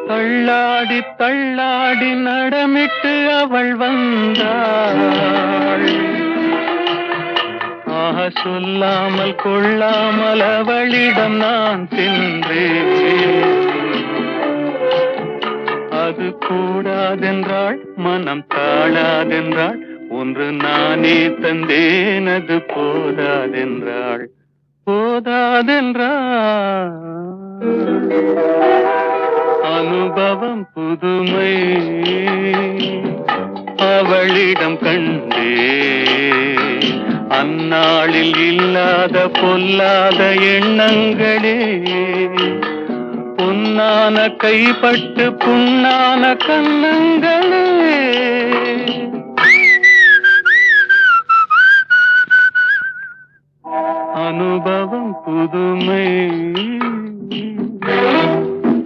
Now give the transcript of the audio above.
தள்ளாடி தள்ளாடி நடமிட்டு அவள் வந்தாள். சொல்லாமல் கொள்ளாமல் அவளிடம் நான் சென்றேன். அது கூடாதென்றாள், மனம் தாழாதென்றாள், ஒன்று நானே தந்தேன் அது போதாதென்றாள். போதாதென்றாள். அனுபவம் புதுமை அவளிடம் கண்டே, அந்நாளில் இல்லாத பொல்லாத எண்ணங்களே, பொன்னான கைப்பட்டு புண்ணான கண்ணங்களே. அனுபவம் புதுமை.